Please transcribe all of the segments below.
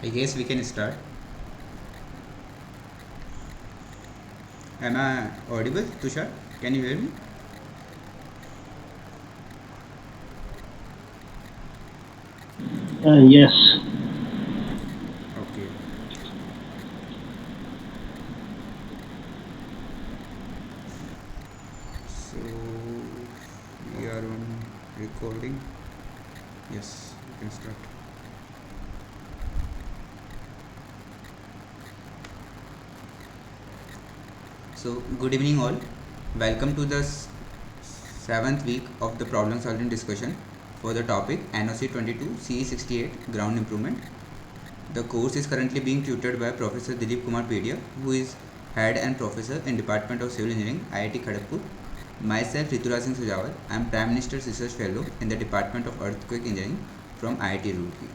I guess we can start. Am I audible, Tushar? Can you hear me? Yes. Okay. So we are on recording. Yes, we can start. So good evening all. Welcome to the seventh week of the problem solving discussion for the topic NOC 22 CE 68 ground improvement. The course is currently being tutored by Professor Dilip Kumar Pedia, who is head and professor in Department of Civil Engineering, IIT Kharagpur. Myself, Rituraj Singh Sujawal, I am Prime Minister's Research Fellow in the Department of Earthquake Engineering from IIT Roorkee.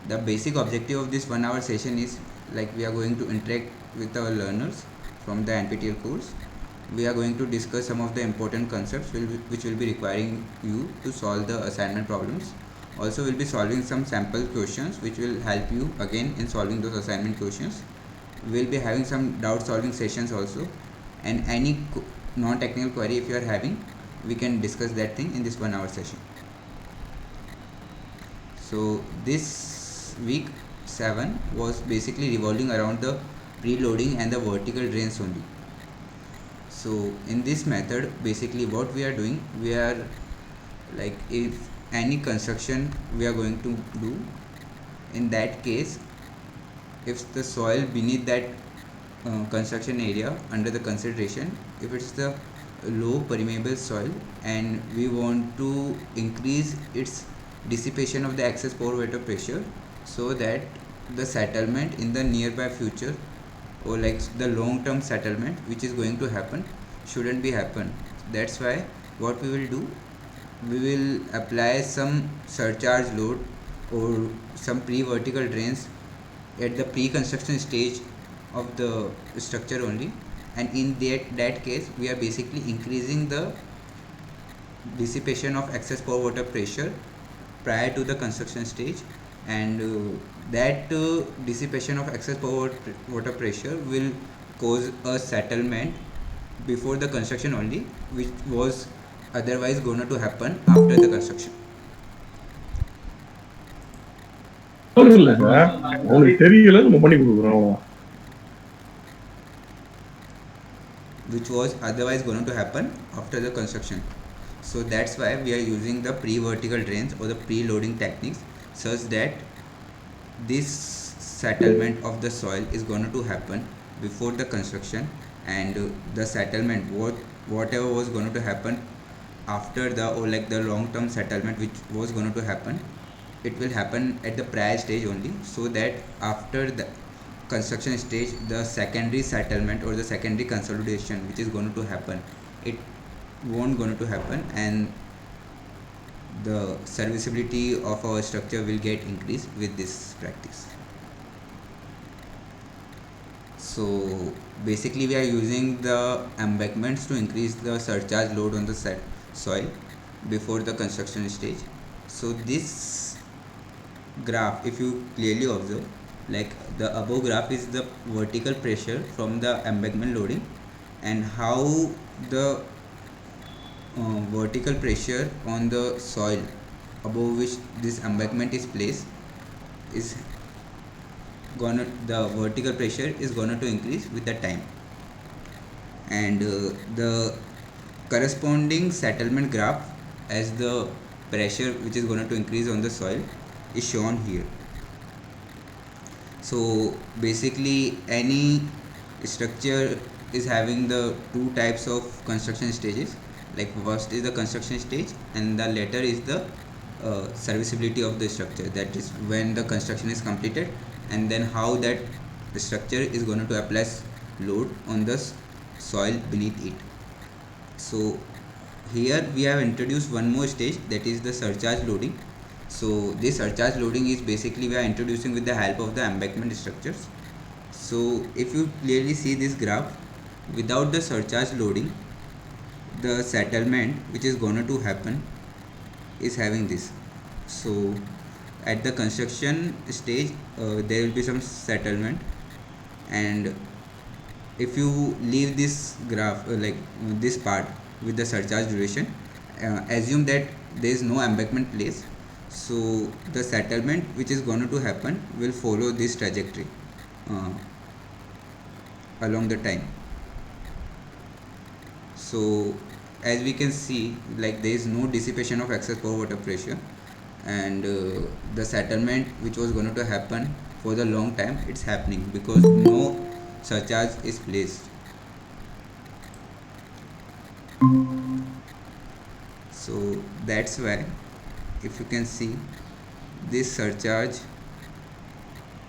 The basic objective of this 1 hour session is like we are going to interact with our learners from the NPTEL course. We are going to discuss some of the important concepts which will be requiring you to solve the assignment problems. Also, we'll be solving some sample questions which will help you again in solving those assignment questions. We'll be having some doubt solving sessions also, and any non-technical query if you are having, we can discuss that thing in this 1 hour session. So this week 7 was basically revolving around the preloading and the vertical drains only. So in this method, basically what we are doing, we are like if any construction we are going to do, in that case, if the soil beneath that construction area under the consideration, if it's the low permeable soil and we want to increase its dissipation of the excess pore water pressure, so that the settlement in the nearby future or like the long term settlement which is going to happen shouldn't be happen. That's why what we will do, we will apply some surcharge load or some pre-vertical drains at the pre-construction stage of the structure only, and in that case we are basically increasing the dissipation of excess pore water pressure prior to the construction stage, and that dissipation of excess pore water pressure will cause a settlement before the construction only, which was otherwise going to happen after the construction. இல்ல sir உங்களுக்கு தெரியல நம்ம பண்ணி கொடுக்குறோம் அவ்வளவுதான். Which was otherwise going to happen after the construction. So that's why we are using the pre-vertical drains or the pre-loading techniques, such that this settlement of the soil is going to happen before the construction, and the settlement whatever was going to happen after the or like the long term settlement which was going to happen, it will happen at the prior stage only, so that after the construction stage the secondary settlement or the secondary consolidation which is going to happen, it won't going to happen, and the serviceability of our structure will get increased with this practice. So basically we are using the embankments to increase the surcharge load on the soil before the construction stage. So this graph, if you clearly observe, like the above graph is the vertical pressure from the embankment loading, and how the vertical pressure on the soil above which this embankment is placed is gonna, the vertical pressure is gonna to increase with the time, and the corresponding settlement graph as the pressure which is going to increase on the soil is shown here. So basically any structure is having the two types of construction stages, like first is the construction stage and the later is the serviceability of the structure, that is when the construction is completed, and then how that structure is going to apply load on the soil beneath it. So here we have introduced one more stage, that is the surcharge loading. So this surcharge loading is basically we are introducing with the help of the embankment structures. So if you clearly see this graph, without the surcharge loading, the settlement which is going to happen is having this. So at the construction stage there will be some settlement, and if you leave this graph this part with the surcharge duration, assume that there is no embankment place, so the settlement which is going to happen will follow this trajectory uh, along the time. So as we can see, like there is no dissipation of excess pore water pressure, and the settlement which was going to happen for the long time, it's happening because no surcharge is placed. So that's why, if you can see, this surcharge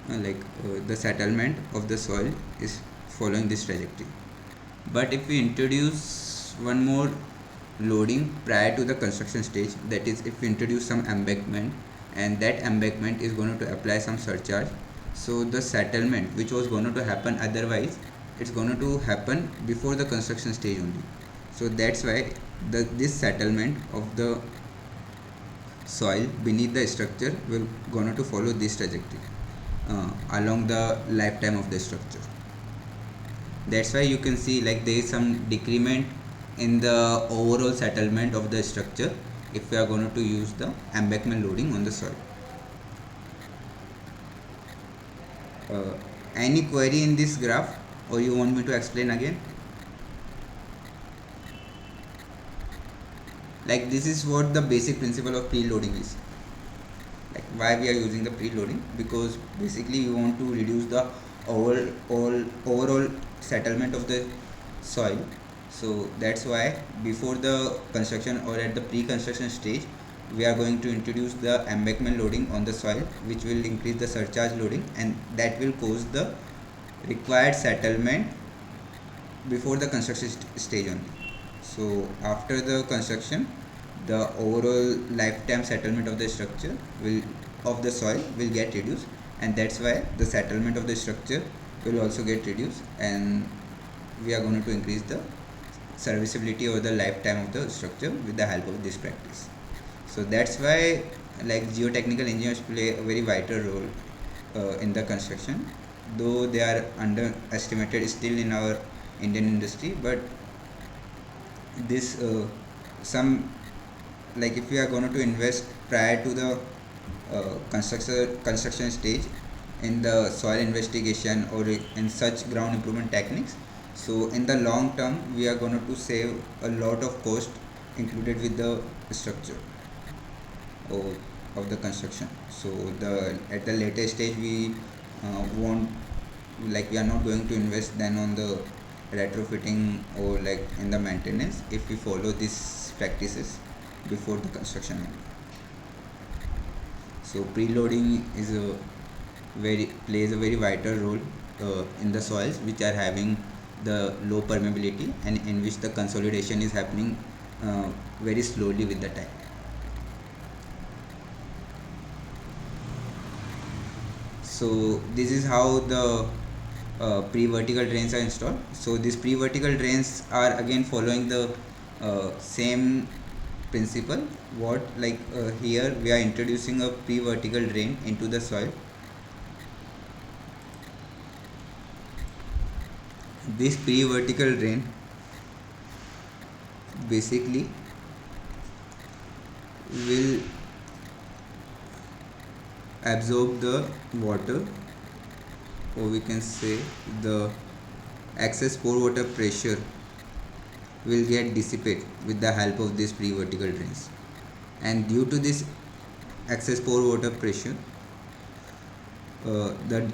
the settlement of the soil is following this trajectory. But if we introduce one more loading prior to the construction stage, that is if we introduce some embankment, and that embankment is going to apply some surcharge, so the settlement which was going to happen otherwise, it's going to happen before the construction stage only. So that's why this settlement of the soil beneath the structure will going to follow this trajectory along the lifetime of the structure. That's why you can see like there is some decrement in the overall settlement of the structure if we are going to use the embankment loading on the soil. Any query in this graph, or you want me to explain again? Like this is what the basic principle of preloading is. Like why we are using the preloading, because basically we want to reduce the overall settlement of the soil. So that's why before the construction or at the pre-construction stage, we are going to introduce the embankment loading on the soil, which will increase the surcharge loading, and that will cause the required settlement before the construction stage only. So after the construction, the overall lifetime settlement of the structure will of the soil will get reduced, and that's why the settlement of the structure will also get reduced, and we are going to increase the serviceability over the lifetime of the structure with the help of this practice. So that's why like geotechnical engineers play a very vital role in the construction, though they are underestimated still in our Indian industry. But this some like if we are going to invest prior to the construction stage in the soil investigation or in such ground improvement techniques, so in the long term we are going to save a lot of cost included with the structure of the construction. So the at the later stage we won't like we are not going to invest then on the retrofitting or like in the maintenance if we follow these practices before the construction. So preloading is a plays a very vital role in the soils which are having the low permeability and in which the consolidation is happening very slowly with the time. So this is how the pre-vertical drains are installed. So these pre-vertical drains are again following the same principle. What like here we are introducing a pre-vertical drain into the soil. This pre-vertical drain basically will absorb the water, or we can say the excess pore water pressure will get dissipated with the help of these pre-vertical drains. And due to this excess pore water pressure, the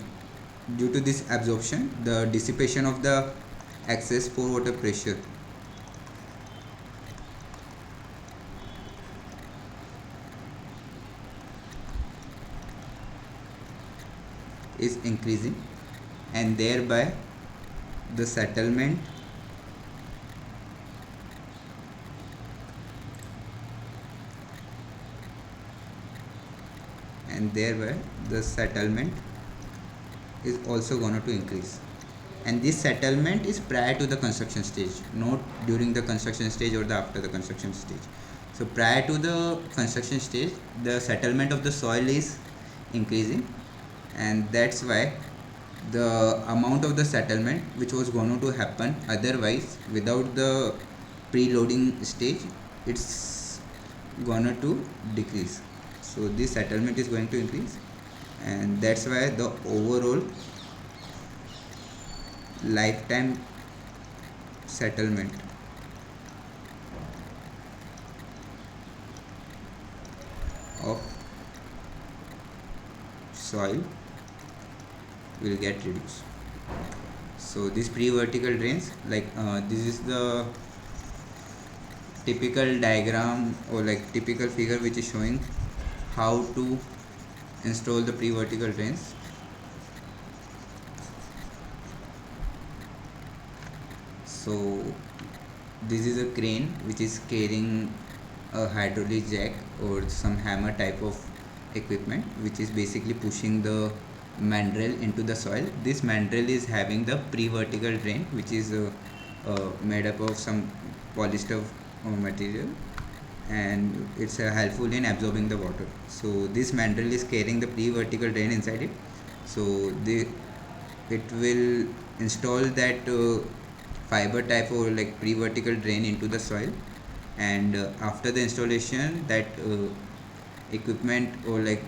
due to this absorption, the dissipation of the excess pore water pressure is increasing, and thereby the settlement is also going to increase. And this settlement is prior to the construction stage, not during the construction stage or the after the construction stage. So prior to the construction stage, the settlement of the soil is increasing, and that's why the amount of the settlement which was going to happen otherwise without the preloading stage, it's gonna to decrease. So this settlement is going to increase, and that's why the overall lifetime settlement of soil will get reduced. So this pre-vertical drains, like this is the typical diagram or like typical figure which is showing how to install the pre-vertical drains. So this is a crane which is carrying a hydraulic jack or some hammer type of equipment which is basically pushing the mandrel into the soil. This mandrel is having the pre-vertical drain which is made up of some polyester material, and it's helpful in absorbing the water. So this mandrel is carrying the pre-vertical drain inside it. So it will install that fiber type or like pre-vertical drain into the soil, and after the installation that equipment or like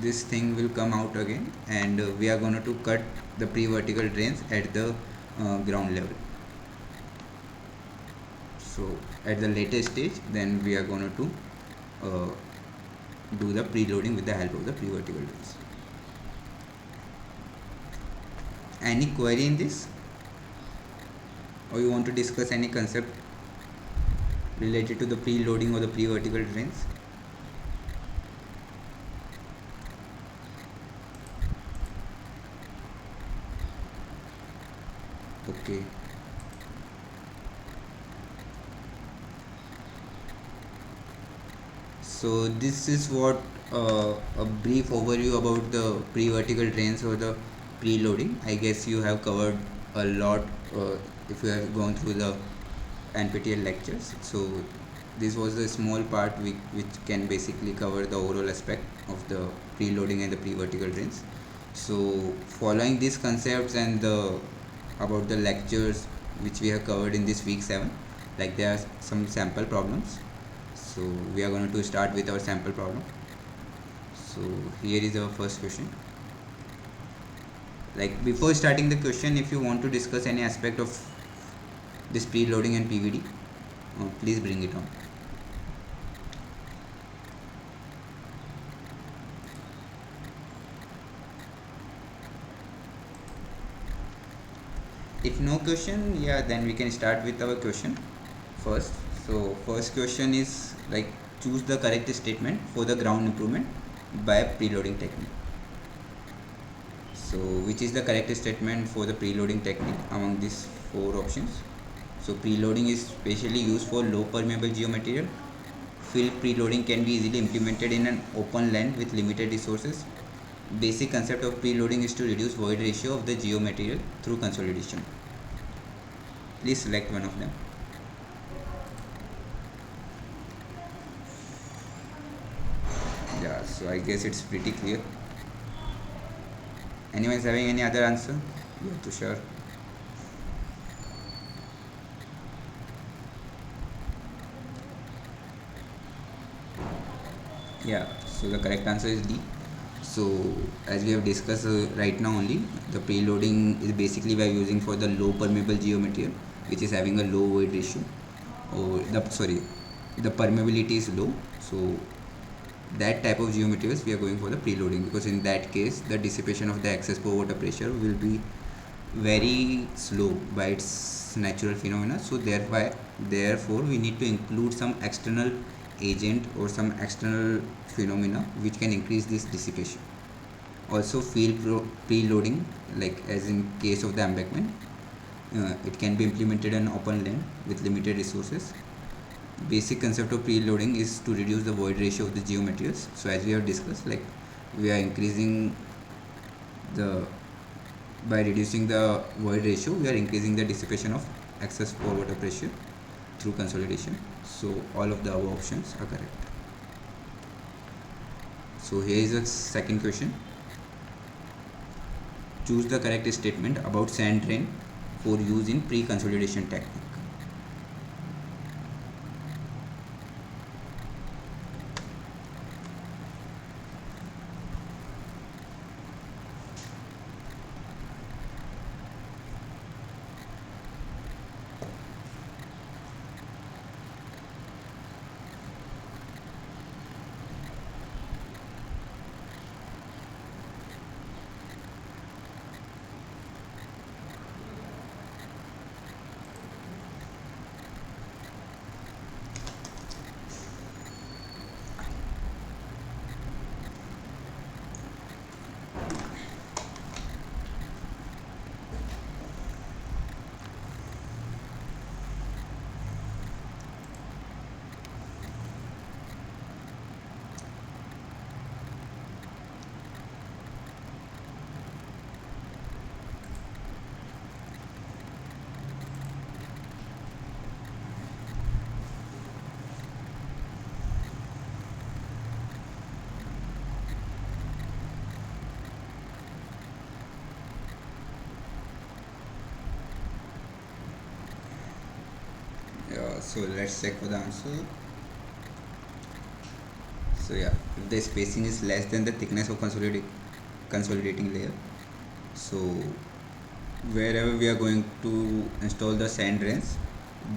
this thing will come out again, and we are going to cut the pre-vertical drains at the ground level. So at the later stage then we are going to do the preloading with the help of the pre-vertical drains. Any query in this, or you want to discuss any concept related to the preloading or the pre-vertical drains? Okay. So this is what a brief overview about the pre-vertical drains or the preloading. I guess you have covered a lot if you have gone through the NPTEL lectures. So this was a small part which can basically cover the overall aspect of the preloading and the pre-vertical drains. So following these concepts and about the lectures which we have covered in this week 7, like there are some sample problems. So we are going to start with our sample problem. So here is our first question. Like before starting the question, if you want to discuss any aspect of this preloading and PVD, please bring it on. If no question, yeah, then we can start with our question first. So first question is like choose the correct statement for the ground improvement by preloading technique. So which is the correct statement for the preloading technique among these 4 options? So preloading is specially used for low permeable geomaterial. Field preloading can be easily implemented in an open land with limited resources. Basic concept of preloading is to reduce void ratio of the geomaterial through consolidation. Please select one of them. Yeah, so I guess it's pretty clear. Anyone is having any other answer? Yeah, Tushar. Yeah, so the correct answer is D. So as we have discussed right now only, the preloading is basically we are using for the low permeable geomaterial which is having a low void ratio, or the permeability is low. So that type of geomaterials we are going for the preloading, because in that case the dissipation of the excess pore water pressure will be very slow by its natural phenomena. So therefore we need to include some external agent or some external phenomena which can increase this dissipation. Also field preloading, like as in case of the embankment, it can be implemented on open land with limited resources. Basic concept of preloading is to reduce the void ratio of the geomaterials. So as we have discussed, like we are increasing by reducing the void ratio, we are increasing the dissipation of excess pore water pressure through consolidation. So all of the above options are correct. So here is the second question. Choose the correct statement about sand rain for use in pre-consolidation technique. So let's check for the answer. So yeah, if the spacing is less than the thickness of consolidating layer, so wherever we are going to install the sand drains,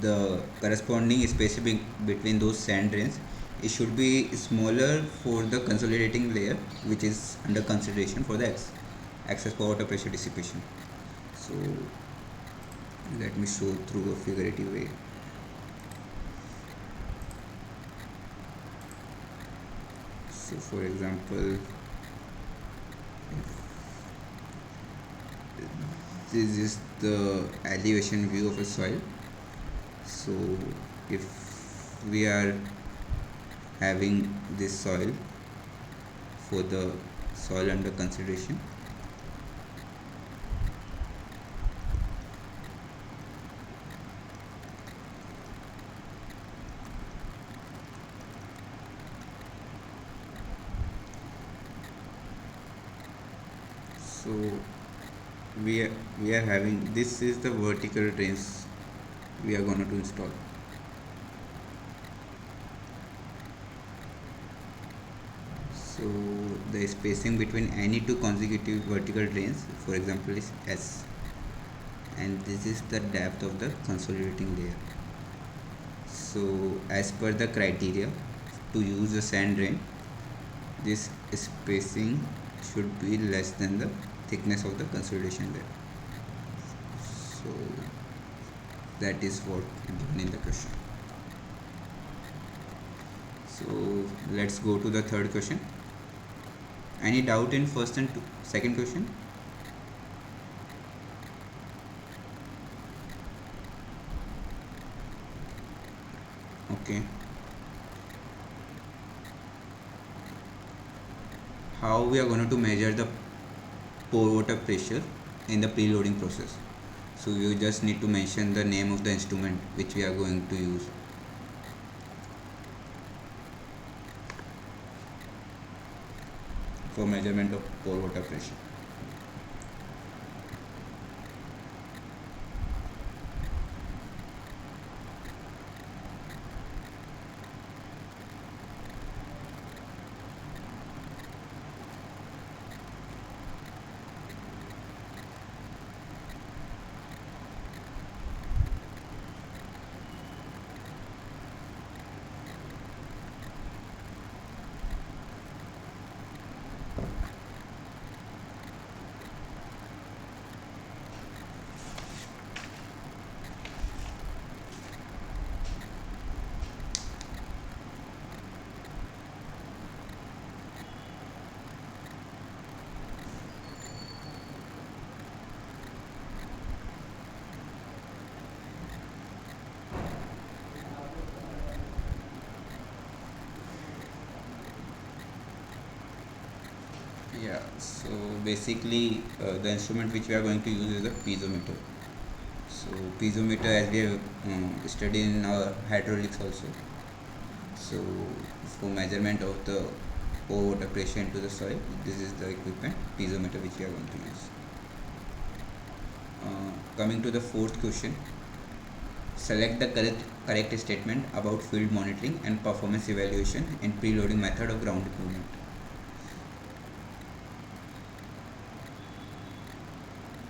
the corresponding spacing between those sand drains, it should be smaller for the consolidating layer, which is under consideration for the excess water pressure dissipation. So let me show through a figurative way. So for example, this is the elevation view of a soil. So if we are having this soil for the soil under consideration, so we are having, this is the vertical drains we are going to install. So the spacing between any two consecutive vertical drains, for example, is S, and this is the depth of the consolidating layer. So as per the criteria to use the sand drain, this spacing should be less than the thickness of the consolidation layer. So that is what given in the question. So let's go to the third question. Any doubt in first and second question? Okay. How we are going to measure the pore water pressure in the preloading process? So you just need to mention the name of the instrument which we are going to use. For measurement of pore water pressure. Yeah, so basically the instrument which we are going to use is a piezometer. So piezometer, as we have studied in our hydraulics also, so for measurement of the pour water pressure into the soil. This is the equipment, piezometer, which we are going to use. Coming to the fourth question, select the correct statement about field monitoring and performance evaluation in preloading method of ground movement.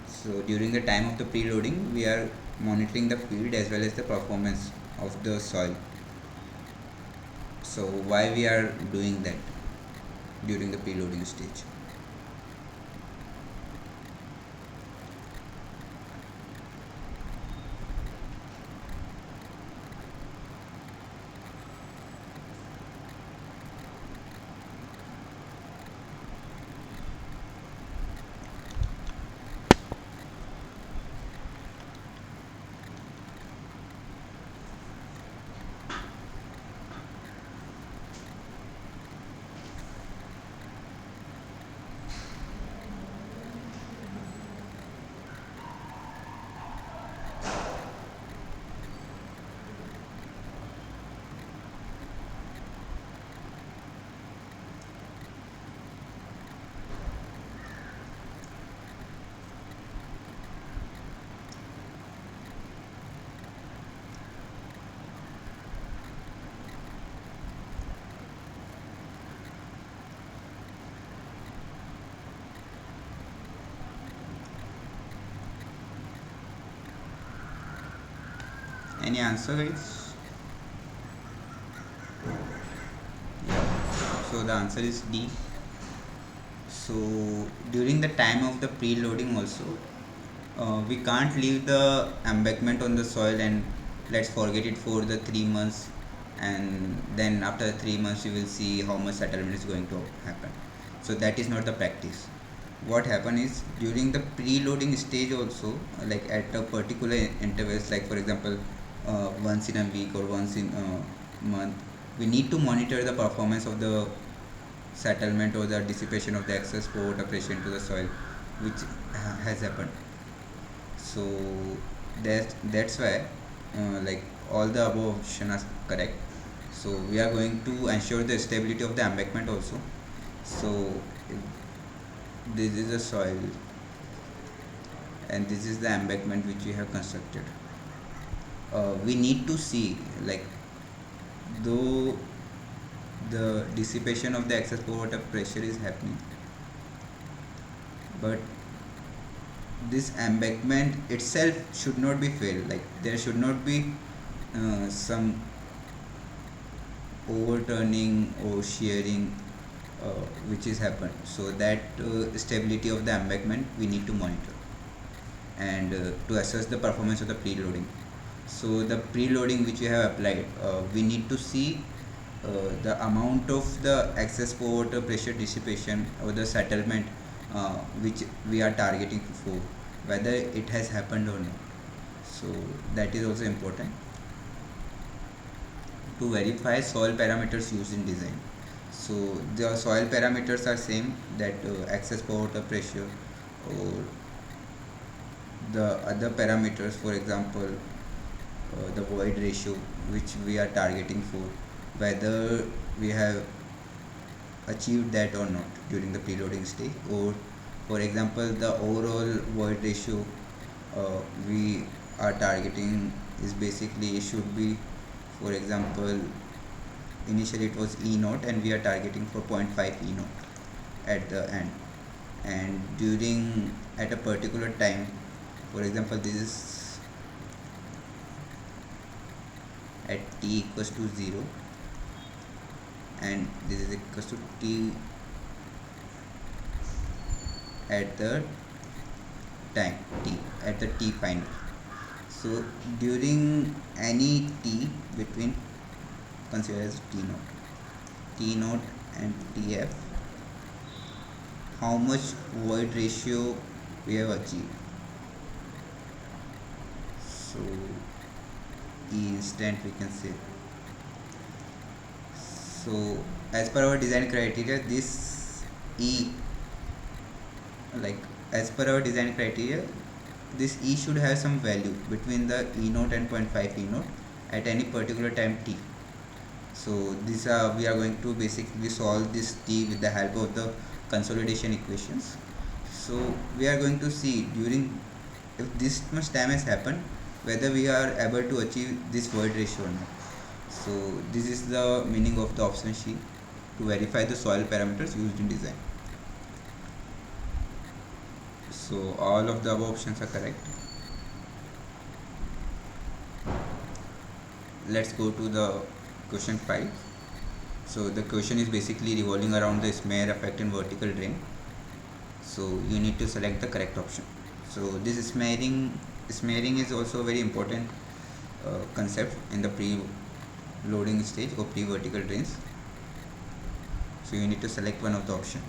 So during the time of the preloading, we are monitoring the field as well as the performance of the soil. So why we are doing that during the preloading stage? Any answer, guys? Yeah. So the answer is D. So during the time of the preloading also, we can't leave the embankment on the soil and let's forget it for the 3 months, and then after 3 months you will see how much settlement is going to happen. So that is not the practice. What happen is during the preloading stage also, like at a particular intervals, like for example once in a week or once in a month, we need to monitor the performance of the settlement or the dissipation of the excess water pressure into the soil, which has happened. So that's why like all the above option are correct. So we are going to ensure the stability of the embankment also. So this is the soil and this is the embankment which we have constructed. We need to see, like, though the dissipation of the excess water pressure is happening, but this embankment itself should not be failed. Like there should not be some overturning or shearing which is happened. So that stability of the embankment we need to monitor and to assess the performance of the preloading. So the preloading which we have applied, we need to see the amount of the excess water pressure dissipation or the settlement which we are targeting for, whether it has happened or not. So that is also important to verify soil parameters used in design. So the soil parameters are same, that excess water pressure or the other parameters, for example the void ratio which we are targeting for, whether we have achieved that or not during the preloading stage, or for example the overall void ratio we are targeting is basically should be, for example initially it was E naught and we are targeting for 0.5 E naught at the end, and during at a particular time, for example this is at t equals to 0 and this is equals to t at the time t at the t final. So during any t between, consider as t naught and tf, how much void ratio we have achieved. So E instant we can say. So as per our design criteria, this E, like as per our design criteria, this E should have some value between the E naught and 0.5 E naught at any particular time t. So these are, we are going to basically solve this t with the help of the consolidation equations. So we are going to see during, if this much time has happened, whether we are able to achieve this void ratio or not. So this is the meaning of the option C, to verify the soil parameters used in design. So all of the above options are correct. Let's go to the question 5. So the question is basically revolving around the smear effect in vertical drain. So you need to select the correct option. So this smearing is also a very important concept in the pre-loading stage or pre-vertical drains. So you need to select one of the option.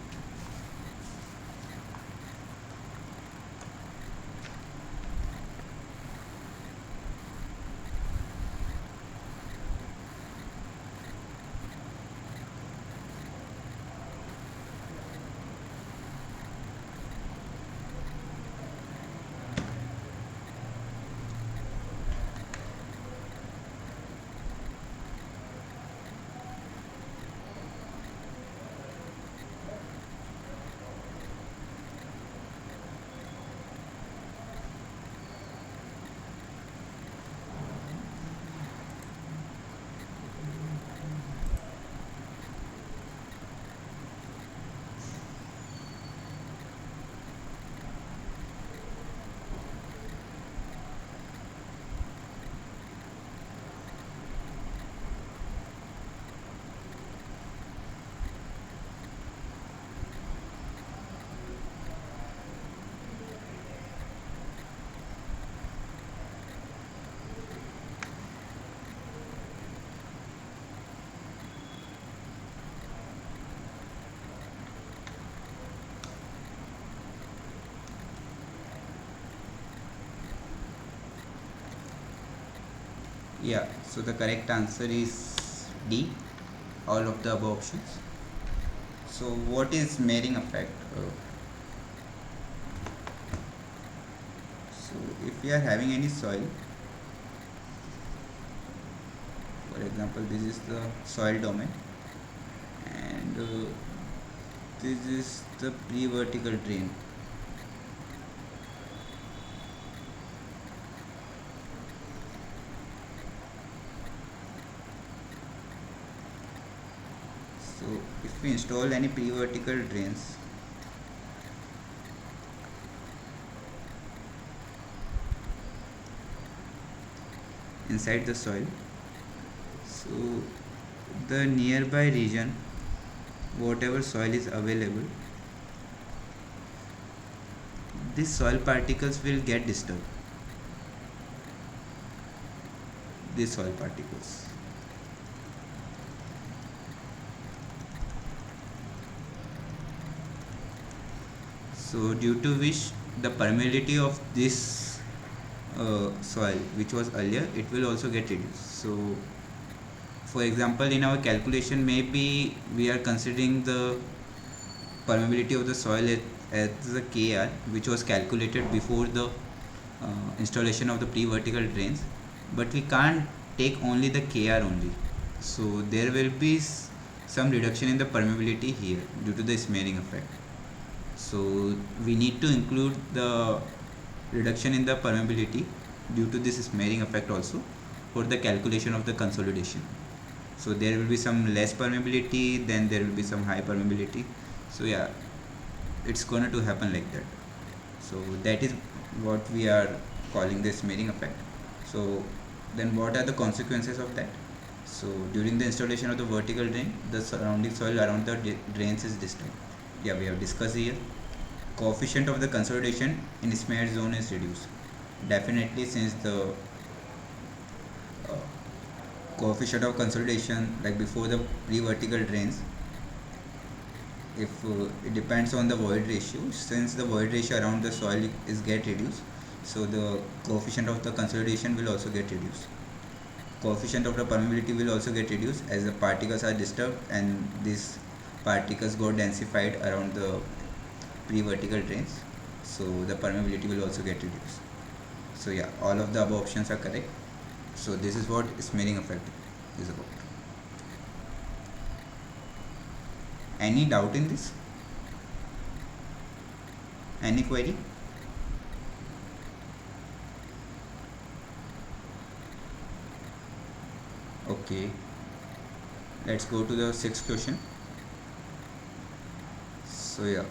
Yeah, so the correct answer is D, all of the above options. So what is smearing effect? So if we are having any soil, for example this is the soil domain, and this is the pre-vertical drain. So if we install any pre-vertical drains, inside the soil, so the nearby region, whatever soil is available, these soil particles will get disturbed. These soil particles. So due to which the permeability of this soil which was earlier, it will also get reduced. So for example, in our calculation, maybe we are considering the permeability of the soil as the Kr, which was calculated before the installation of the pre-vertical drains, but we can't take only the Kr only. So there will be some reduction in the permeability here due to the smearing effect. So we need to include the reduction in the permeability due to this smearing effect also for the calculation of the consolidation. So there will be some less permeability, then there will be some high permeability. So yeah, it's gonna to happen like that. So that is what we are calling the smearing effect. So then what are the consequences of that? So during the installation of the vertical drain, the surrounding soil around the drains is disturbed. Yeah, we have discussed here. Coefficient of the consolidation in smeared zone is reduced. Definitely, since the uh, coefficient of consolidation, like before the pre-vertical drains, if it depends on the void ratio, since the void ratio around the soil is get reduced, so the coefficient of the consolidation will also get reduced. Coefficient of the permeability will also get reduced as the particles are disturbed and these particles got densified around the pre-vertical drains, so the permeability will also get reduced. So yeah, all of the above options are correct. So this is what smearing effect is about. Any doubt in this? Any query? Okay, let's go to the sixth question. So yeah,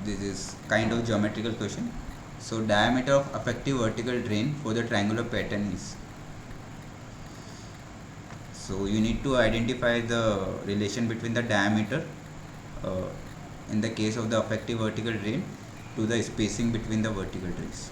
this is kind of geometrical question. So diameter of effective vertical drain for the triangular pattern is. So you need to identify the relation between the diameter uh, in the case of the effective vertical drain to the spacing between the vertical drains.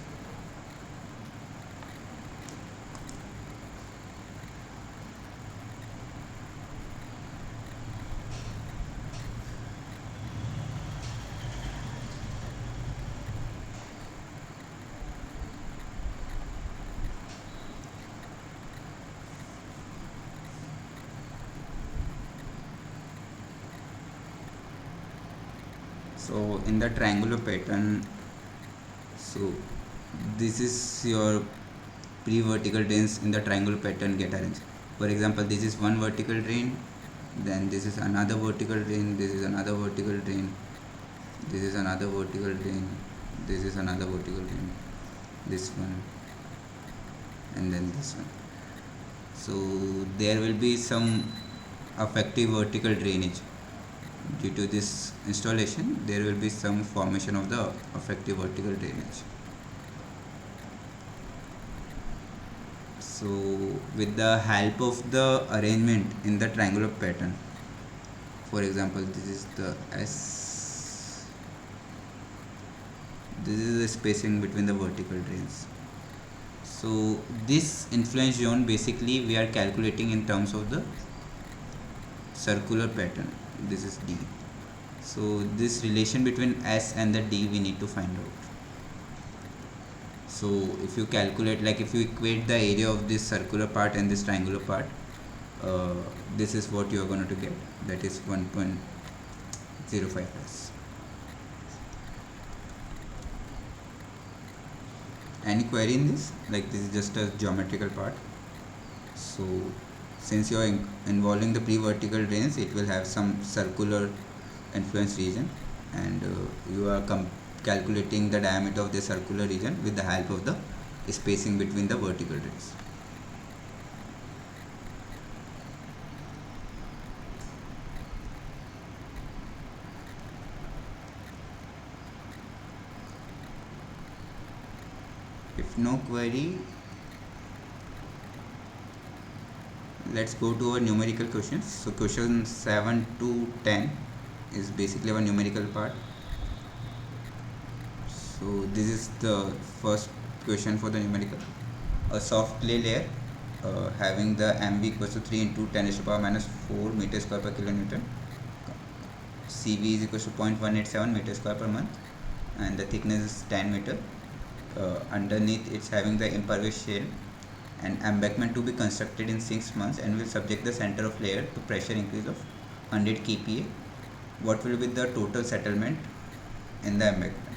So in the triangular pattern, so this is your pre-vertical drains in the triangular pattern get arranged. For example, this is one vertical drain, then this is another vertical drain, this is another vertical drain, this is another vertical drain, this is another vertical drain, this one, and then this one. So there will be some effective vertical drainage. Due to this installation, there will be some formation of the effective vertical drainage. So with the help of the arrangement in the triangular pattern, for example, this is the S, this is the spacing between the vertical drains. So this influence zone basically we are calculating in terms of the circular pattern. This is D. So this relation between S and the D we need to find out. So if you calculate, like if you equate the area of this circular part and this triangular part, this is what you are going to get, that is 1.05 S. Any query in this? Like this is just a geometrical part. So since you are involving the pre-vertical drains, it will have some circular influence region, and you are calculating the diameter of the circular region with the help of the spacing between the vertical drains. If no query, let's go to our numerical questions. So question 7 to 10 is basically our numerical part. So this is the first question for the numerical. A soft clay layer having the MB equals to 3 into 10 raised to power minus 4 meters square per kilonewton. CV is equals to 0.187 meters square per month, and the thickness is 10 meter. Underneath it's having the impervious shell, and embankment to be constructed in 6 months and will subject the center of layer to pressure increase of 100 kPa. What will be the total settlement in the embankment?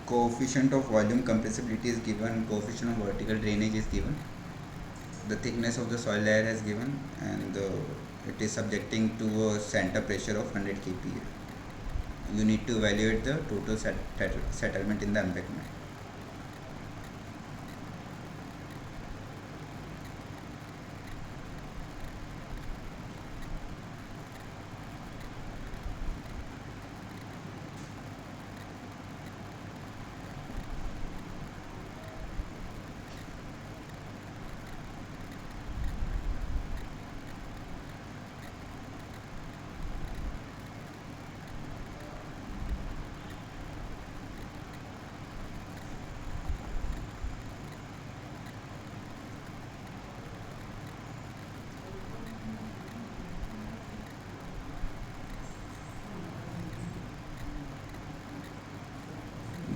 Coefficient of volume compressibility is given, coefficient of vertical drainage is given, the thickness of the soil layer is given, and the it is subjecting to a center pressure of 100 kPa. You need to evaluate the total settlement in the embankment.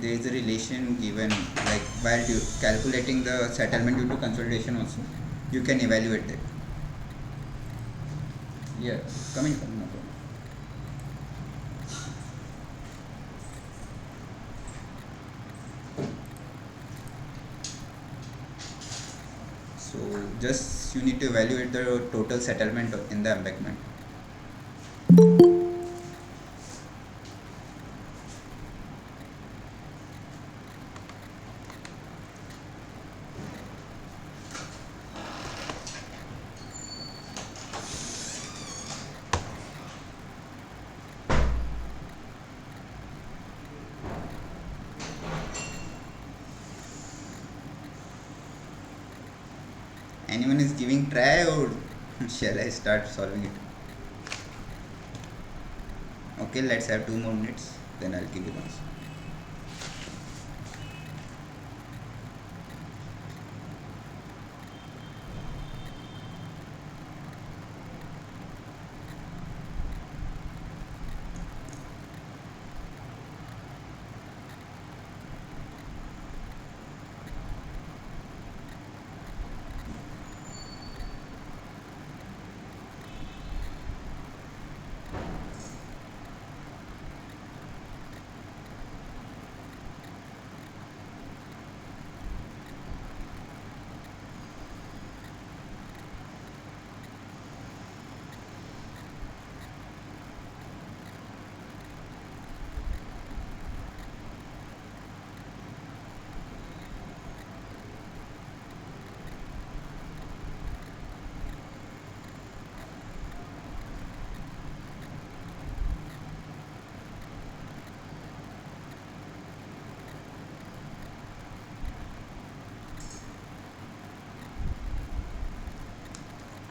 There is a relation given, like while calculating the settlement due to consolidation also, you can evaluate that. Yeah, coming, no problem. So just you need to evaluate the total settlement in the embankment. Anyone is giving try, or shall I start solving it? Okay, let's have 2 more minutes, then I'll give you the answer.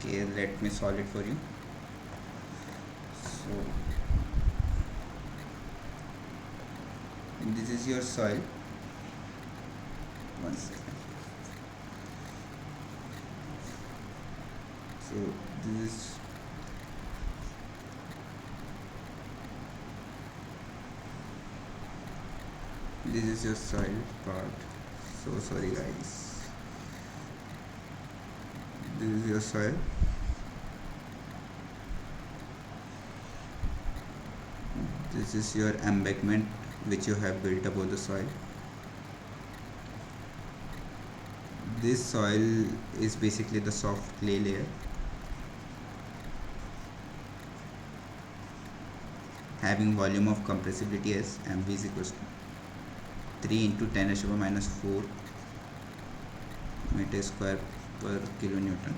Okay, let me solve it for you. So this is your soil. One second. So this is your soil part. So sorry guys. This is your soil. This is your embankment which you have built above the soil. This soil is basically the soft clay layer having volume of compressibility as mv is equals to 3 into 10 raised to the power minus 4 meter square per kilonewton.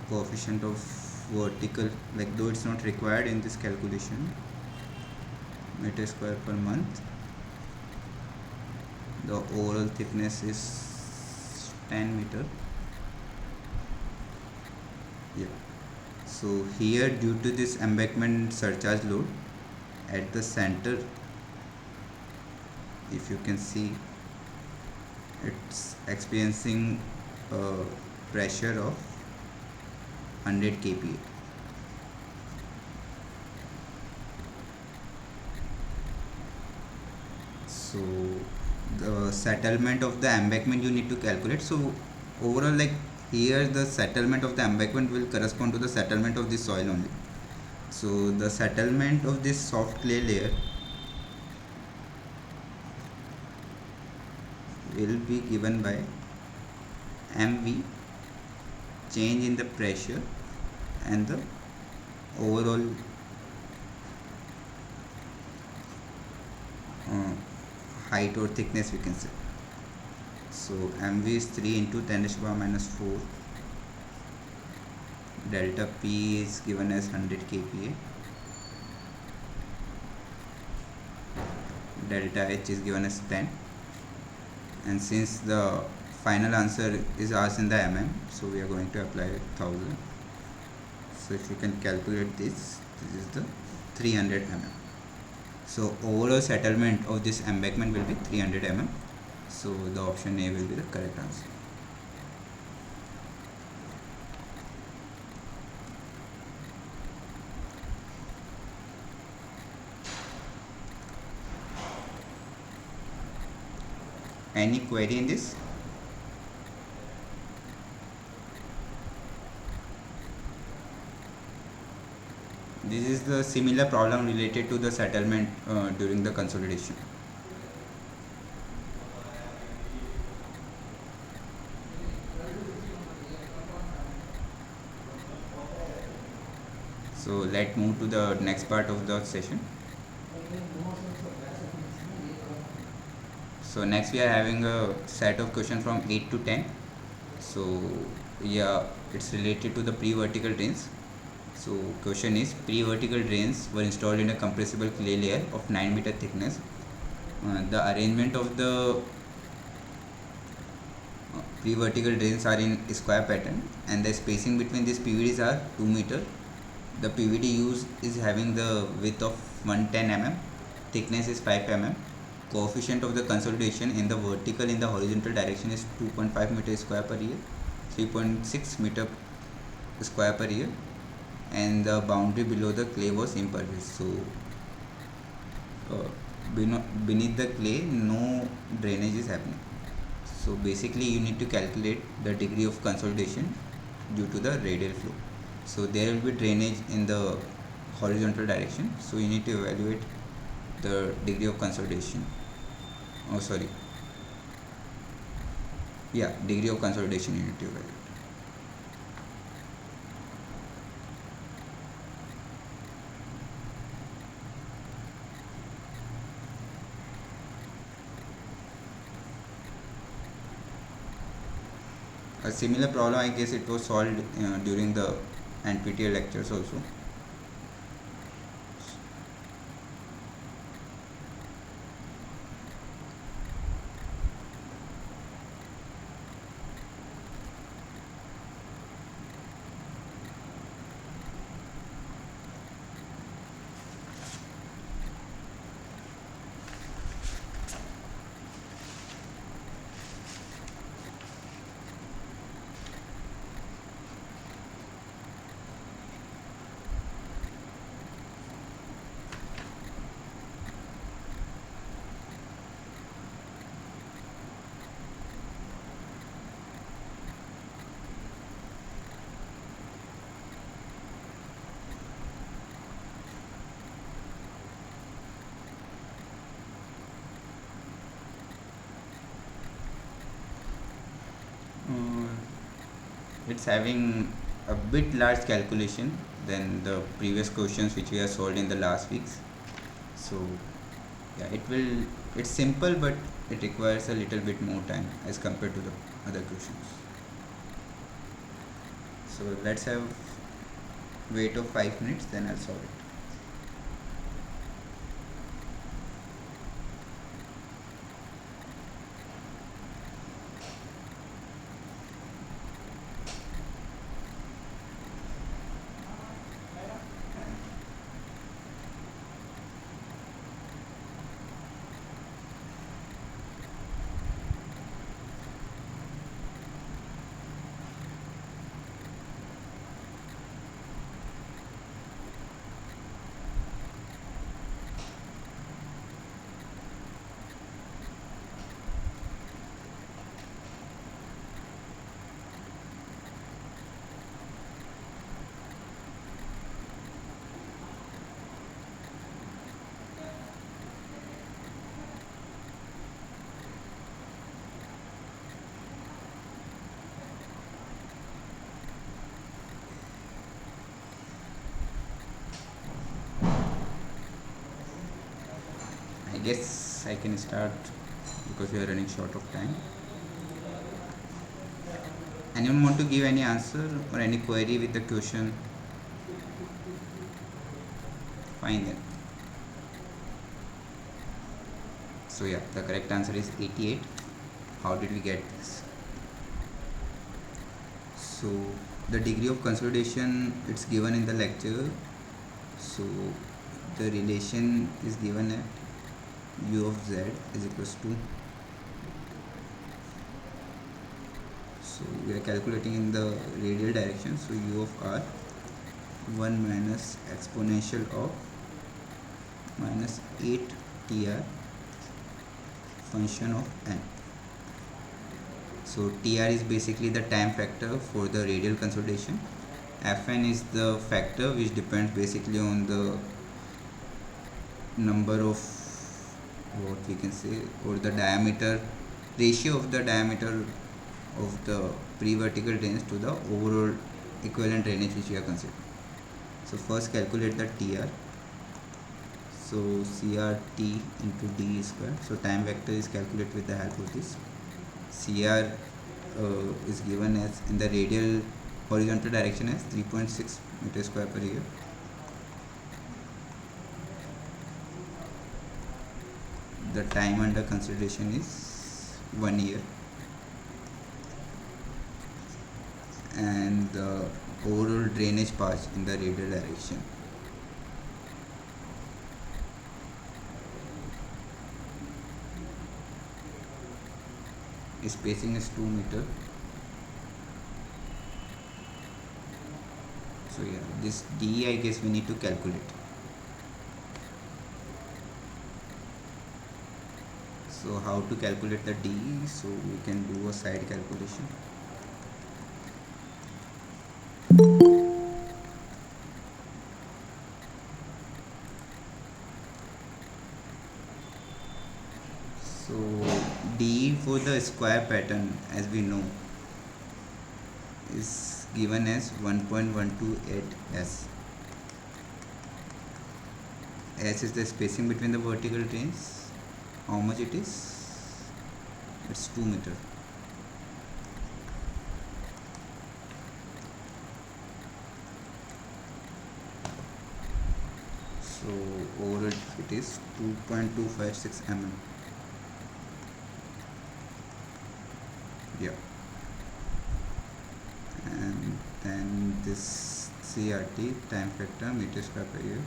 Coefficient of vertical, like though it's not required in this calculation, meter square per month. The overall thickness is 10 meter. Yeah. So here, due to this embankment surcharge load at the center, if you can see, it's experiencing a pressure of 100 kPa. So the settlement of the embankment you need to calculate. So overall, like here, the settlement of the embankment will correspond to the settlement of the soil only. So the settlement of this soft clay layer will be given by mv change in the pressure and the overall uh, height or thickness, we can say. So mv is 3 into 10 to the power minus 4. Delta p is given as 100 kPa. Delta h is given as 10. And since the final answer is asked in the mm, so we are going to apply 1000. So if you can calculate this is the 300 mm. So overall settlement of this embankment will be 300 mm. So the option A will be the correct answer. Any query in this? This is the similar problem related to the settlement during the consolidation. So let's move to the next part of the session. So next we are having a set of questions from 8 to 10. So yeah, it's related to the pre-vertical drains. So question is, pre-vertical drains were installed in a compressible clay layer of 9 meter thickness. The arrangement of the pre-vertical drains are in square pattern, and the spacing between these PVDs are 2 meter. The PVD used is having the width of 110 mm, thickness is 5 mm. Coefficient of the consolidation in the vertical in the horizontal direction is 2.5 meter square per year, 3.6 meter square per year, and the boundary below the clay was impervious. So beneath the clay no drainage is happening. So basically you need to calculate the degree of consolidation due to the radial flow. So there will be drainage in the horizontal direction, so you need to evaluate the degree of consolidation. Degree of consolidation you need to evaluate. A similar problem, I guess it was solved during the NPTEL lectures also. It's having a bit large calculation than the previous questions which we have solved in the last weeks. So yeah, it's simple, but it requires a little bit more time as compared to the other questions. So let's have wait of 5 minutes, then I'll solve it. I guess I can start because we are running short of time. Anyone want to give any answer or any query with the question? Fine then. So yeah, the correct answer is 88. How did we get this? So the degree of consolidation, it's given in the lecture. So the relation is given at u of z is equals to, so we are calculating in the radial direction, so u of r 1 minus exponential of minus 8 tr function of n. So tr is basically the time factor for the radial consolidation. Fn is the factor which depends basically on the number of, what we can say, or the diameter, ratio of the diameter of the pre-vertical drains to the overall equivalent drainage which we are considering. So first calculate the tr. So crt into d square. So time vector is calculated with the help of this. Cr is given as in the radial horizontal direction as 3.6 meter square per year. The time under consideration is 1 year, and the overall drainage path in the radial direction. Spacing is 2 meter. So yeah, this d I guess we need to calculate. So how to calculate the d? So we can do a side calculation. So d for the square pattern, as we know, is given as 1.128 s. S is the spacing between the vertical drains. How much it is? It's 2 meter. So overall it is 2.256 mm. Yeah. And then this CRT, time factor, meter square per year.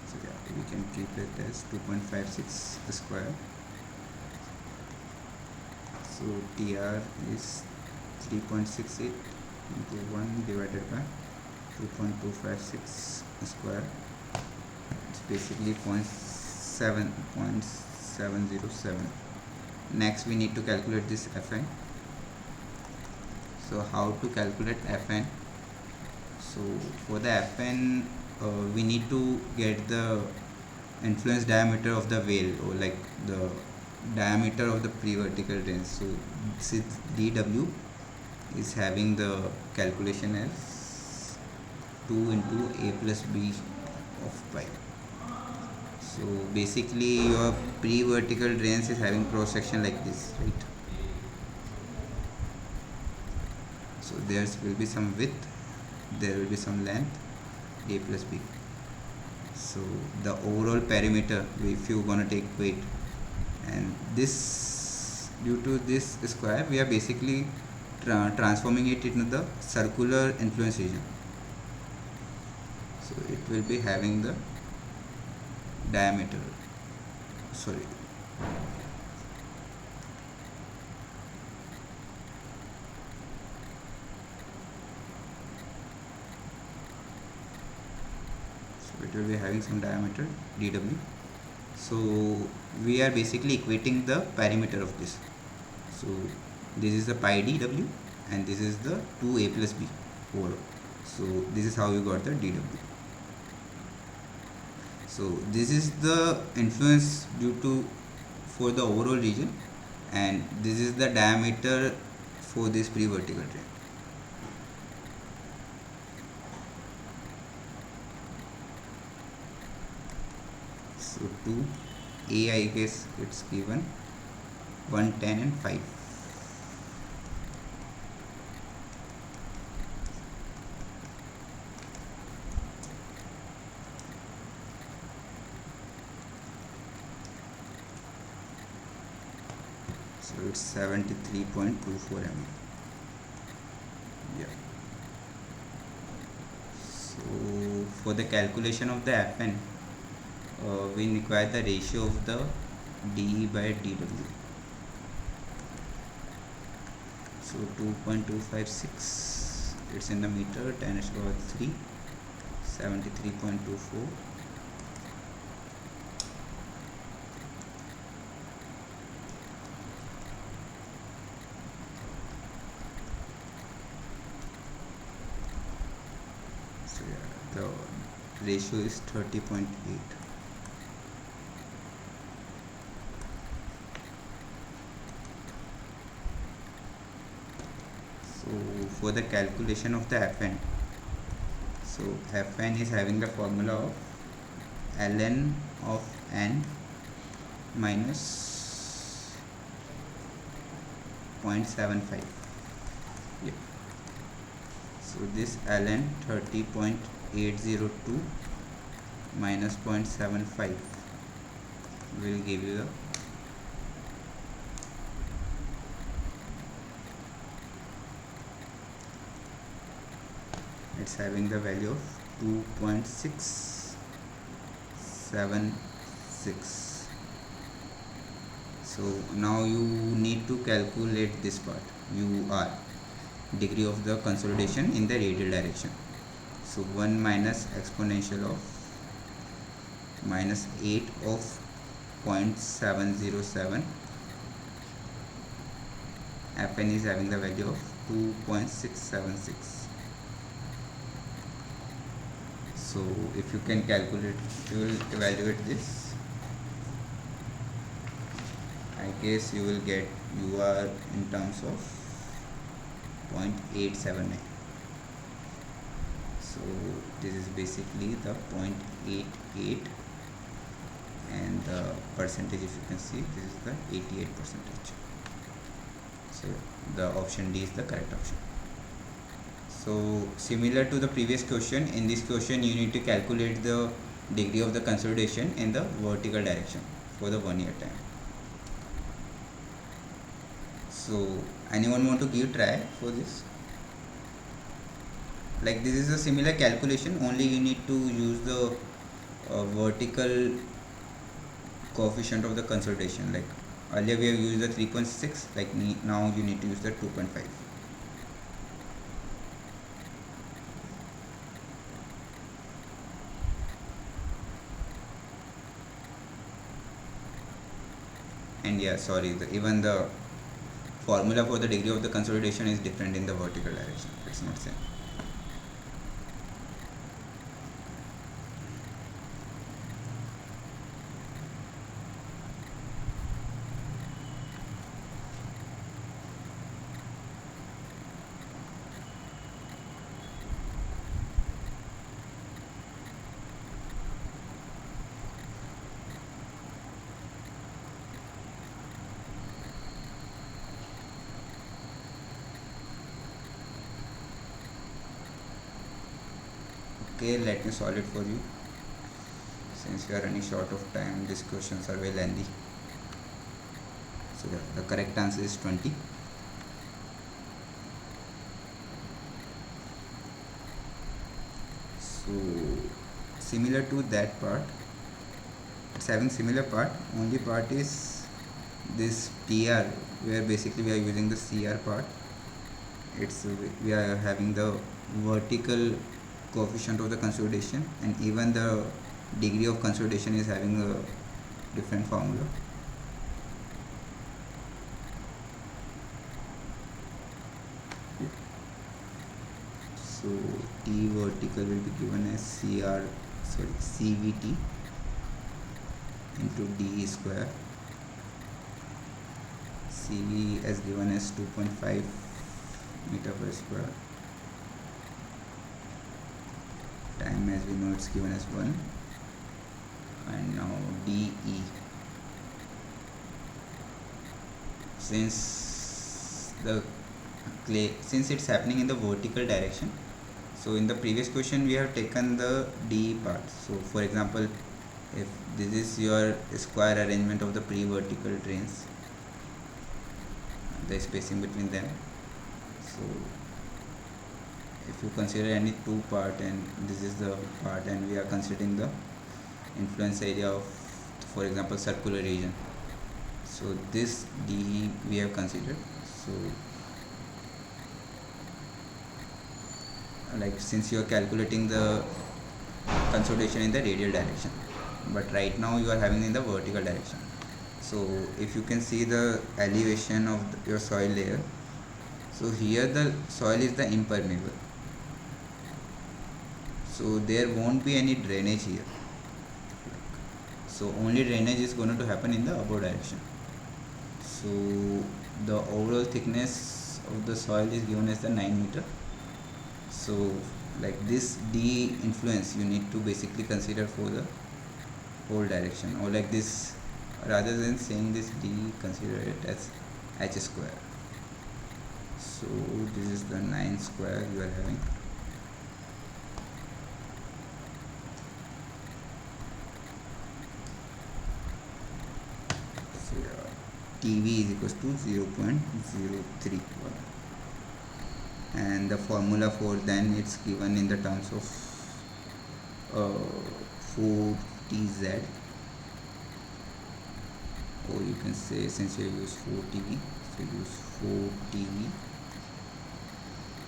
So yeah, we can keep it as 2.56 square. So TR is 3.68 into 1 divided by 2.256 square. It's basically 0.707. Next we need to calculate this Fn. So how to calculate Fn? So for the Fn, we need to get the influence diameter of the wale, or like the diameter of the pre-vertical drain. So since dw is having the calculation as 2 into a plus b of pi. So basically your pre-vertical drains is having cross section like this, right? So there will be some width, there will be some length, a plus b. So the overall perimeter, if you gonna take weight, and this, due to this square, we are basically transforming it into the circular influence region. So it will be having the diameter, sorry, so it will be having some diameter dw. So we are basically equating the perimeter of this. So this is the pi dw and this is the 2a plus b overall. So this is how you got the dw. So this is the influence due to for the overall region, and this is the diameter for this pre-vertical drain. So 2 A, I guess it's given 110 and 5. So it's 73.24 mm. Yeah. So for the calculation of the Fn, we require the ratio of the dE by dW. So 2.256, it's in the meter, 10 is to power 3, 73.24. So yeah, the ratio is 30.8. So for the calculation of the Fn, so Fn is having the formula of ln of n minus 0.75. Yep. So this ln 30.802 minus 0.75 will give you the it's having the value of 2.676. So now you need to calculate this part, UR, degree of the consolidation in the radial direction. So 1 minus exponential of minus 8 of 0.707, Fn is having the value of 2.676. So if you can calculate, you will evaluate this, I guess you will get UR in terms of 0.879. So this is basically the 0.88, and the percentage, if you can see, this is the 88%. So the option D is the correct option. So similar to the previous question, in this question you need to calculate the degree of the consolidation in the vertical direction for the 1 year time. So anyone want to give try for this? Like this is a similar calculation, only you need to use the vertical coefficient of the consolidation. Like earlier we have used the 3.6, like now you need to use the 2.5. And yeah, sorry, even the formula for the degree of the consolidation is different in the vertical direction, it's not same. Okay, let me solve it for you. Since we are running short of time, these questions are very lengthy. So the correct answer is 20. So similar to that part, it's having similar part, only part is this TR, where basically we are using the CR part. It's we are having the vertical coefficient of the consolidation, and even the degree of consolidation is having a different formula. So T vertical will be given as CVT into DE square. CV as given as 2.5 meter per square. Time, as we know, it's given as 1. And now DE since it's happening in the vertical direction, so in the previous question we have taken the D part. So for example, if this is your square arrangement of the pre-vertical drains, the spacing between them, so if you consider any two part and this is the part and we are considering the influence area of, for example, circular region, so this D we have considered. So like since you are calculating the consolidation in the radial direction, but right now you are having in the vertical direction. So if you can see the elevation of your soil layer, so here the soil is the impermeable, so there won't be any drainage here, so only drainage is going to happen in the above direction. So the overall thickness of the soil is given as the 9 meter. So like this D influence you need to basically consider for the whole direction, or like this, rather than saying this D, consider it as h square. So this is the 9 square you are having. So TV is equals to 0.031, and the formula for then it's given in the terms of 4TZ, or you can say, since you use 4TV, so use 4TV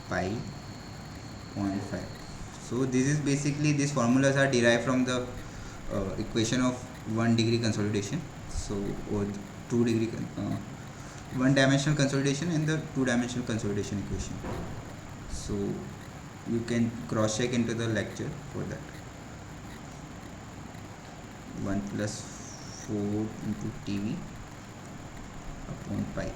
pi 0.5. So this is basically, these formulas are derived from the equation of 1 degree consolidation, so or 2 degree 1 dimensional consolidation and the 2 dimensional consolidation equation. So you can cross check into the lecture for that. 1 plus 4 into TV upon pi.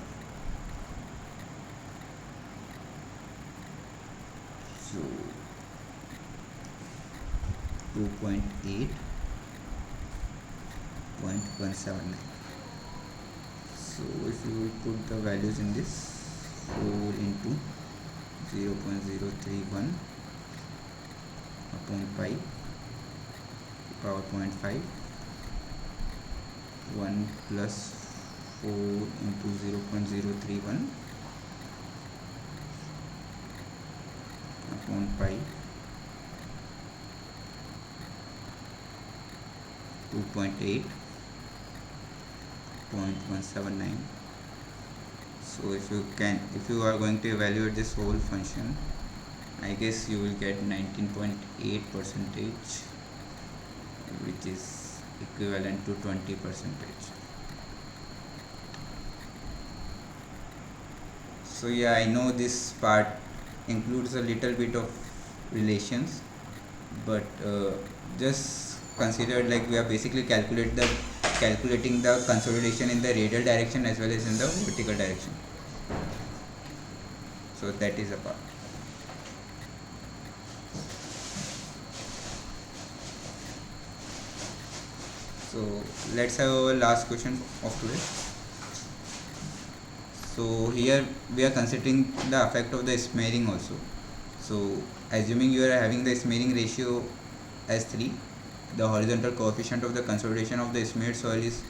So 2.8.179. So if you put the values in this, 4 into 0.031 upon pi power 0.5, 1 plus 4 into 0.031 upon pi 2.8.179. So if you are going to evaluate this whole function, I guess you will get 19.8%, which is equivalent to 20%. So yeah, I know this part includes a little bit of relations, but just consider like we are basically calculating the consolidation in the radial direction as well as in the vertical direction. So that is a part. So let's have our last question of today. So here we are considering the effect of the smearing also. So assuming you are having the smearing ratio as 3, the horizontal coefficient of the consolidation of the smeared soil is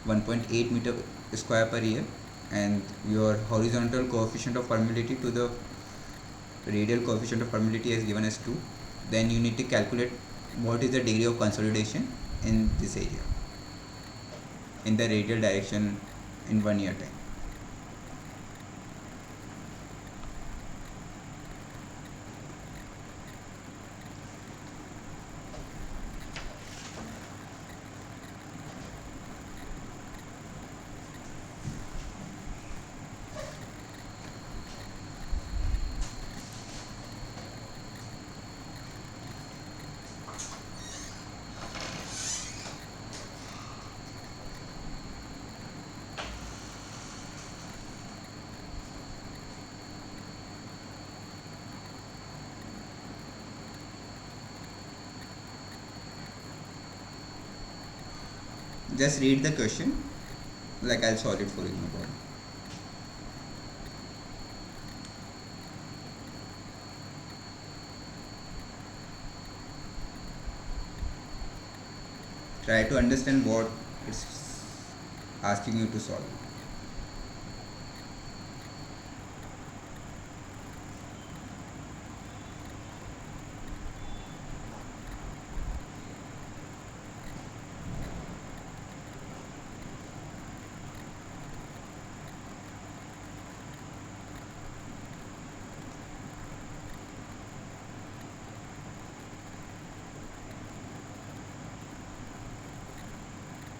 1.8 meter square per year, and your horizontal coefficient of permeability to the radial coefficient of permeability is given as 2, then you need to calculate what is the degree of consolidation in this area in the radial direction in 1 year time. Just read the question, like I'll solve it for you, no problem. try to understand what it's asking you to solve.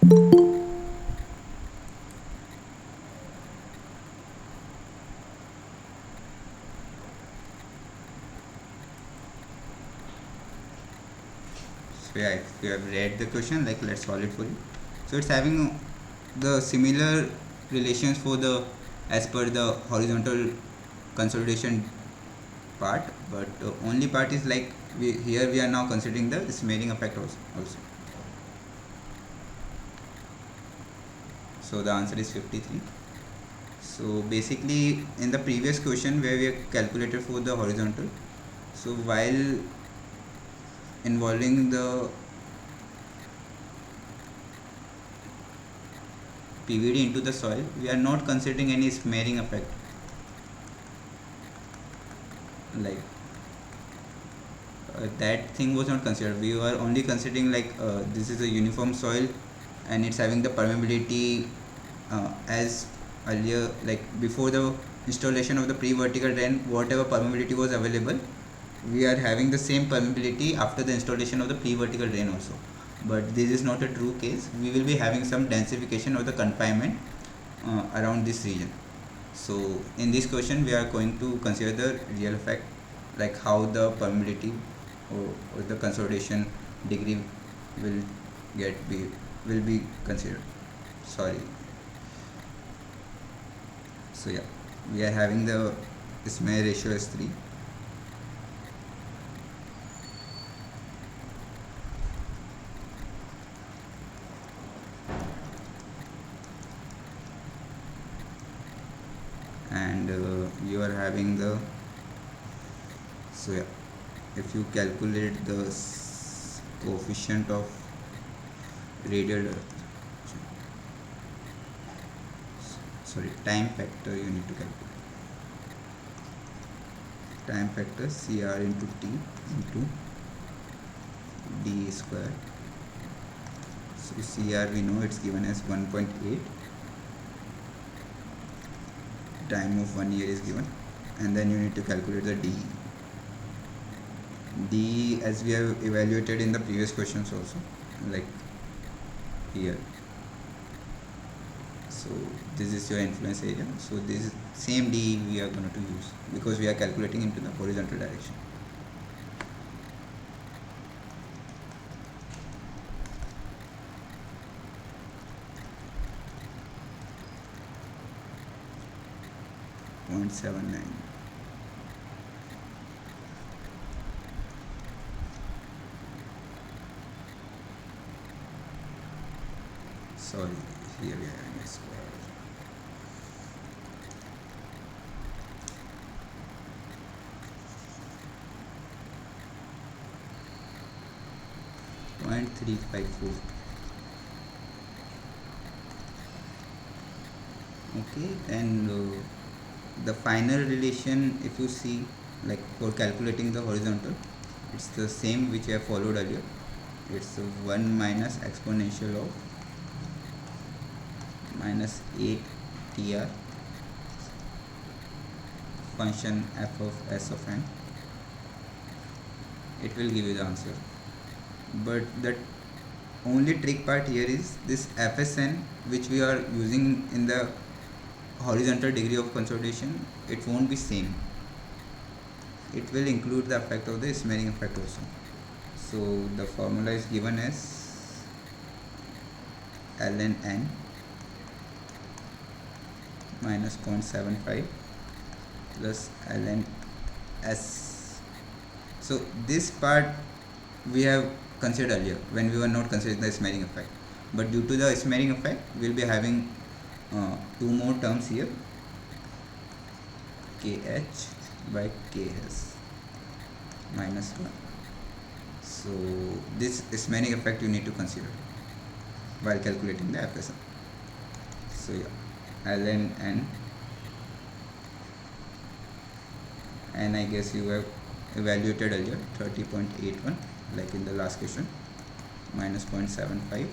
So yeah, if you have read the question, like let's solve it for you. So it's having the similar relations for the as per the horizontal consolidation part, but only part is like here we are now considering the smearing effect also. So the answer is 53. So basically in the previous question where we have calculated for the horizontal, so while involving the PVD into the soil, we are not considering any smearing effect. Like that thing was not considered. We were only considering like this is a uniform soil and it's having the permeability as earlier, like before the installation of the pre-vertical drain, whatever permeability was available, we are having the same permeability after the installation of the pre-vertical drain also. But this is not a true case. We will be having some densification of the confinement around this region. So in this question we are going to consider the real effect, like how the permeability or the consolidation degree will get be will be considered. Sorry. So yeah, we are having the smear ratio as 3. And you are having the, so yeah, if you calculate the coefficient of radial, sorry, time factor, you need to calculate time factor CR into T into D square. So CR we know it's given as 1.8, time of 1 year is given, and then you need to calculate the D as we have evaluated in the previous questions also, like here. So this is your influence area. So this is same D we are going to use because we are calculating into the horizontal direction. Point 0.79. Sorry, here we are in square. Point 354. Okay, then the final relation, if you see, like for calculating the horizontal, it's the same which I have followed earlier. It's 1 minus exponential of minus 8 tr function f of s of n. It will give you the answer. But the only trick part here is this fsn which we are using in the horizontal degree of consolidation, it won't be same. It will include the effect of the smearing effect also. So the formula is given as ln n minus 0.75 plus ln s. So this part we have considered earlier when we were not considering the smearing effect, but due to the smearing effect we will be having two more terms here, kh by ks minus 1. So this smearing effect you need to consider. while calculating the FSM. So yeah, ln n I guess you have evaluated earlier, 30.81, like in the last question, minus 0.75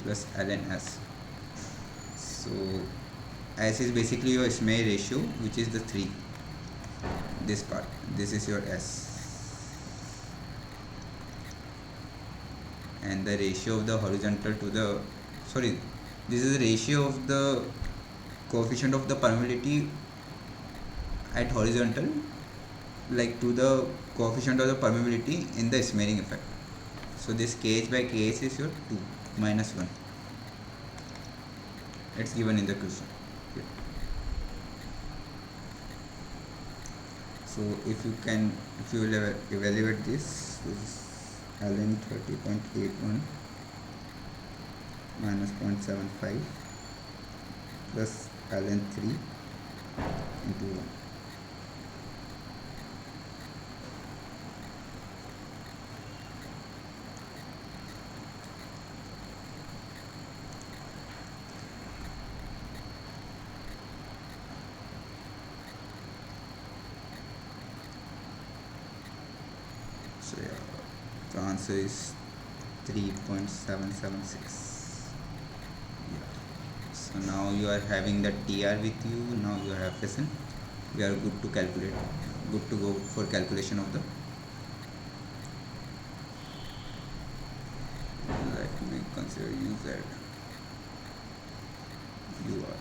plus ln s. So s is basically your Ismay ratio, which is the 3. This part, this is your s, and the ratio of the horizontal to the, sorry, this is the ratio of the coefficient of the permeability at horizontal, like to the coefficient of the permeability in the smearing effect. So this kh by kh is your 2 minus 1. It's given in the question. Okay. So if you will evaluate this is ln 30.81 minus 0.75 plus ln 3 into 1. So yeah, the answer is 3.776. Yeah. So now you are having the TR with you. Now you have FSN. We are good to calculate. Good to go for calculation of the. Let me consider UZ. UR.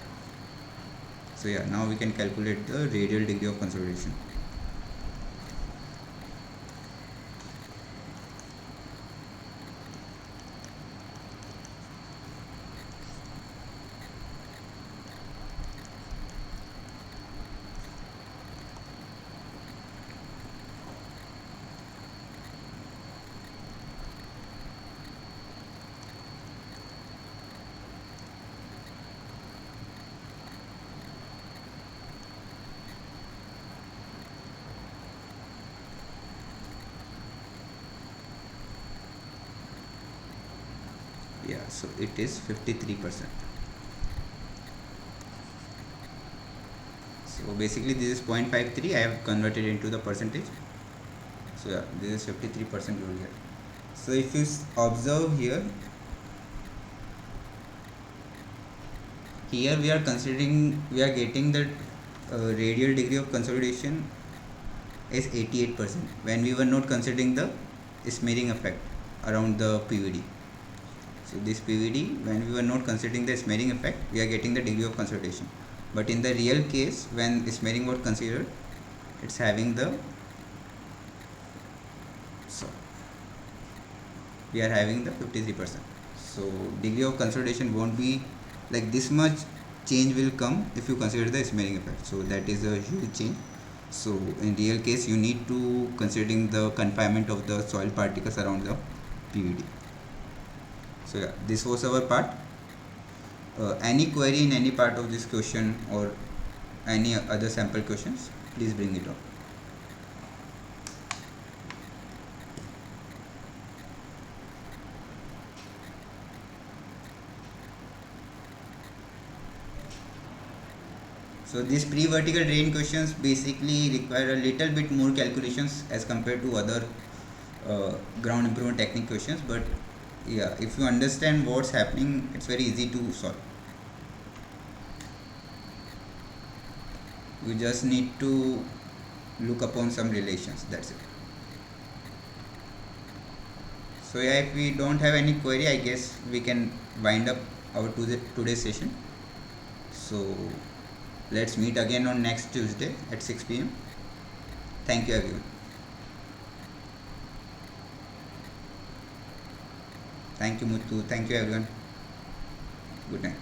So yeah, now we can calculate the radial degree of consolidation. Yeah, so it is 53%. So basically this is 0.53. I have converted into the percentage. So yeah, this is 53% you will get. So if you observe here we are considering, we are getting that radial degree of consolidation is 88% when we were not considering the smearing effect around the PVD. So this PVD, when we were not considering the smearing effect, we are getting the degree of consolidation. But in the real case, when smearing was considered, it's having the, so we are having the 53%. So degree of consolidation won't be like this much. Change will come if you consider the smearing effect. So that is a huge change. So in real case, you need to considering the confinement of the soil particles around the PVD. So yeah, this was our part. Any query in any part of this question or any other sample questions, please bring it up. So these pre-vertical drain questions basically require a little bit more calculations as compared to other ground improvement technique questions, but yeah, if you understand what's happening, it's very easy to solve. You just need to look upon some relations, that's it. So yeah, if we don't have any query, I guess we can wind up our today's session. So let's meet again on next Tuesday at 6 p.m. Thank you everyone. Thank you Muthu. Thank you everyone. Good night.